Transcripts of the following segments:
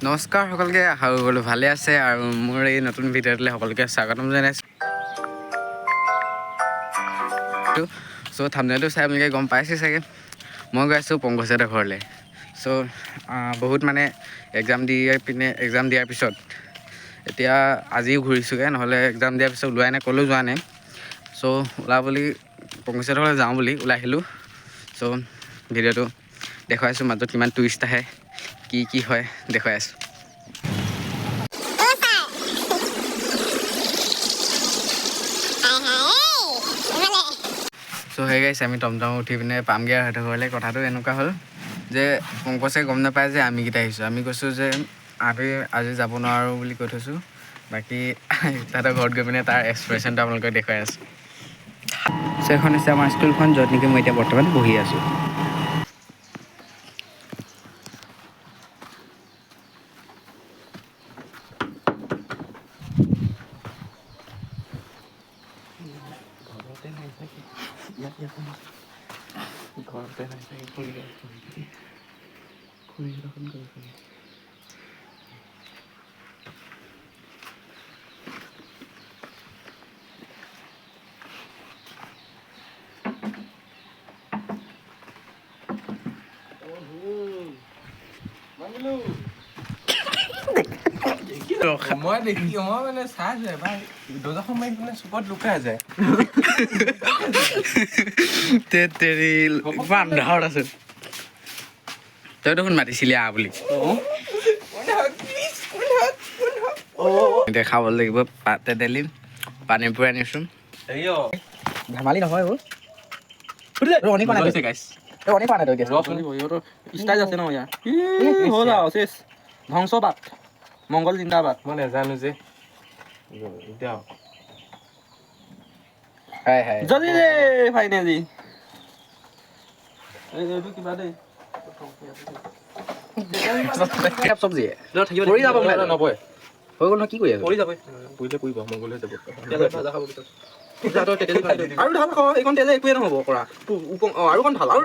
নমস্কাৰ সকলোকে, আশা কৰোঁ ভালে আছে আৰু মোৰ এই নতুন ভিডিঅ'টোলৈ সকলোকে স্বাগতম জনাইছোঁ। চ' থাম্বনেইলটো চাই আপোনালোকে গম পাইছে চাগে, মই গৈ আছোঁ পংকজহঁতৰ ঘৰলৈ। চ' বহুত মানে এক্সাম দিয়াৰ পিছত এতিয়া আজিও ঘূৰিছোঁগৈ, নহ'লে এক্সাম দিয়াৰ পিছত ওলোৱাই নাই, ক'লৈও যোৱা নাই। চ' ওলাবলৈ পংকজহঁতৰ ঘৰলৈ যাওঁ বুলি ওলাই আহিলোঁ। চ' ভিডিঅ'টো দেখুৱাইছোঁ, মাজত কিমান টুইষ্ট আহে, কি হয় দেখুৱাই আছোঁ। চ' সেই গাইছ, আমি টমটম উঠি পিনে পামগৈ আৰু সিহঁতৰ ঘৰলৈ। কথাটো এনেকুৱা হ'ল যে পংকজে গম নাপায় যে আমিকেইটা আহিছোঁ। আমি কৈছোঁ যে আজি যাব নোৱাৰোঁ বুলি কৈ থৈছোঁ। বাকী তাহাঁতৰ ঘৰত গৈ পিনে তাৰ এক্সপ্ৰেশ্যনটো আপোনালোকক দেখুৱাই আছোঁ। চ' এখন হৈছে আমাৰ স্কুলখন, য'ত নেকি মই এতিয়া বৰ্তমান বহি আছোঁ। ঘৰতে নাই চাগে, খুৰী দেখোন গ'ল চাগে। মই মানে চাইছো এবাৰ দৰ্জাখন মাৰি কিনে চুকত লুকাই যায়। আন্ধাৰত আছে। তই দেখোন মাতিছিলি আহ বুলি। এতিয়া খাব লাগিব তেতেলি, পানী পুৰি আনিছোঁ। ধেমালি নহয় এইবোৰ। ধ্বংসবাদ মংগল জিন্দাবাদ। মই নেজানো যে এতিয়া যদি ফাইনেলি এইটো কিবা দেই চব্জি নপৰে হৈ গ'ল নহয়, কি কৰি আছো? পৰি যাব পৰিলে পৰিব মংগল হৈ যাব। আৰু ঢাল খাওঁ, এইখন তেলে একোৱে নহ'ব কৰা। আৰু অকণ ঢাল, আৰু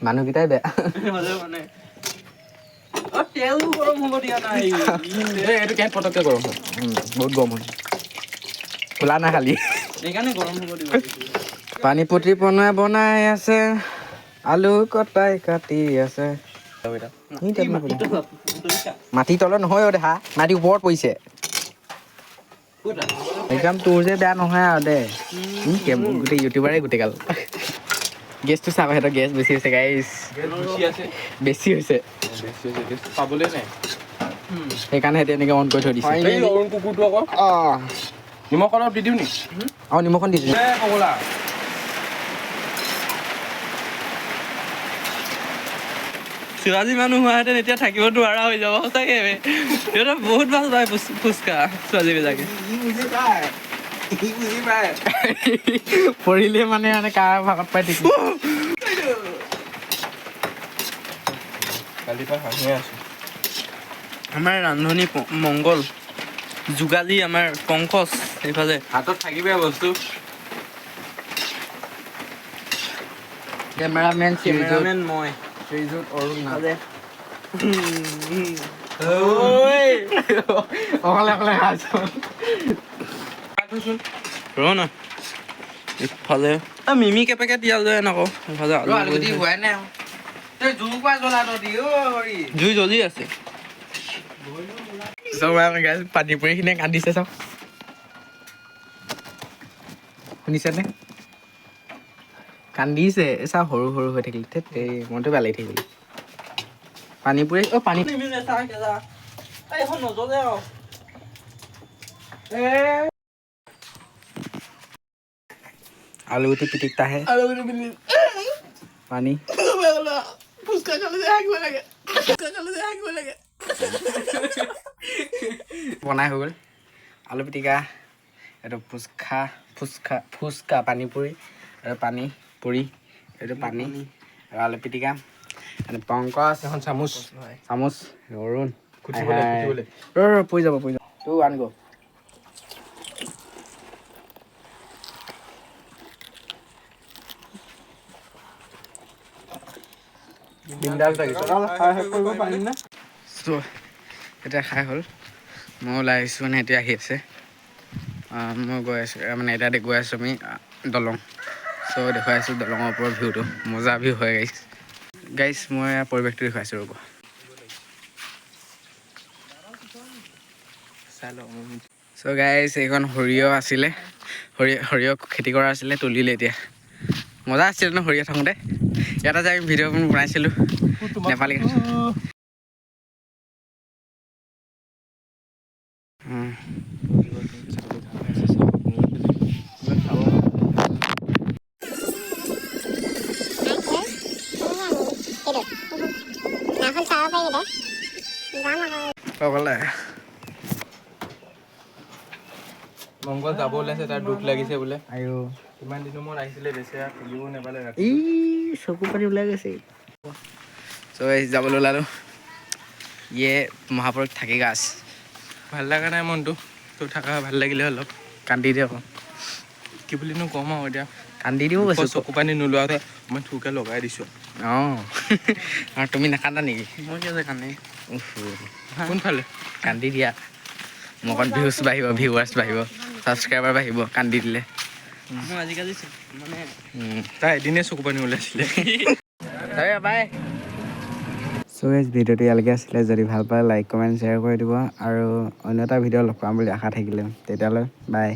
মানুহকেইটাই বেয়া। তেলো গৰম হ'ব দিয়া নাই। এইটো কেনে পটককে গৰম হয়। বহুত গৰম হয়, খোলা নাই খালি। সেইকাৰণে গৰম হ'ব দিব। পানী পুতি বনাই আছে, আলু কটাই কাটি আছে। মাটিৰ তলত নহয় অ' দেহা, মাটিৰ ওপৰত পৰিছে। একদম তোৰ যে বেয়া নহয় আৰু দে। গোটেই ইউটিউবাৰে গোটেইগাল। গেছটো চাব, সিহঁতৰ গেছ বেছি হৈছে গাইছ, বেছি হৈছে। পাবলৈ নাই, সেইকাৰণে সিহঁতে এনেকৈ অন কৰি থৈ দিছে। অৰুণ কুকুৰটো আকৌ নিমখ অলপ দি দিওঁ নি? আৰু নিমখ দি দিছোঁ। ছোৱালী মানুহ হোৱাহেঁতেন এতিয়া থাকিব নোৱাৰা হৈ যাব সঁচাকে। সিহঁতে বহুত ভাল পায় ফুচকা ছোৱালীবিলাকে। পৰিলে মানে কাৰ ভাগত পাই থাকিব। কালিৰ পৰা হাঁহিয়ে আছো। আমাৰ ৰান্ধনী মংগল, যোগালী আমাৰ পংকজ, এইফালে হাতত থাকিবই বস্তু। কেমেৰামেন মই শ্ৰীযুত অৰুণ নাথ। অকলে খাইছো। ৰ না ইফালে মিমি কেপেকে দিয়া যায় নকৌ। ইফালে জুই জ্বলি আছে। পানী পুৰি খিনিয়ে কান্দিছে চাওক, শুনিছেনে? কান্দিছে চাওঁ, সৰু সৰু হৈ থাকিলে ধেৎ তেৰি, মনটো বেয়া লাগি থাকিলে। পানী পুৰি পানী এইখন নজ্বলে আৰু আলুগুটি পিটিকাহে পানী ফুচকা খালে যে হাগিব লাগে, বনাই হৈ গ'ল। আলু পিটিকা, এইটো ফুচকা পানী পুৰি, আৰু পানী পুৰি, এইটো পানী আৰু আলু পিটিকা, পংকজ এখন চামুচ অৰুণ খুটিবলৈ পৰি যাব তোৰ আন গ'ল। বিন্দাছ লাগিছে। কৰিব পাৰিম নে? এতিয়া খাই হ'ল মই ওলাই আহিছোঁ মানে এতিয়া আহি আছে মই গৈ আছোঁ মানে এতিয়া গৈ আছোঁ আমি দলং চ' দেখুৱাই আছোঁ দলঙৰ ওপৰৰ ভিউটো মজা ভিউ হয় গাইছ মই পৰিৱেশটো দেখুৱাইছোঁ ৰ'ব চ' গাইছ এইখন সৰিয়হ আছিলে সৰিয়হ খেতি কৰা আছিলে তুলিলে এতিয়া মজা আছিলে ন সৰিয়হ থাকোঁতে ইয়াতে যে আমি ভিডিঅ' বনাইছিলোঁ নেপালী অকলে মংগল যাব ওলাইছে তাৰ দুখ লাগিছে বোলে আৰু ইমান দিনৰ মূৰত আহিছিলে বেচেৰা খুলিব নাপালে ই চকু পানী ওলাই গৈছে চ' যাবলৈ ওলালোঁ ইয়ে মহাপুৰুষ থাকি গাছ ভাল লগা নাই মনটো তোৰ থকা ভাল লাগিলে অলপ কান্দি দিয়ক কি বুলিনো ক'ম আৰু এতিয়া কান্দি দিও কৈছোঁ চকু পানী নোলোৱাতে মই থুকে লগাই দিছোঁ অঁ আৰু তুমি নাকান্দা নেকি মই কিয় যে কান্দি কোনফালে কান্দি দিয়া মোৰ অকণ ভিউজ বাঢ়িব ভিউৱাৰ্ছ বাঢ়িব ছাবস্ক্ৰাইবাৰ বাঢ়িব কান্দি দিলে মোৰ আজিকালি মানে তাই এদিনে চকু পানী ওলাইছিলে বাই চ' গাইজ ভিডিঅ'টো ইয়ালৈকে আছিলে যদি ভাল পায় লাইক কমেণ্ট শ্বেয়াৰ কৰি দিব আৰু অন্য এটা ভিডিঅ' লগ পাম বুলি আশা থাকিলে তেতিয়ালৈ বাই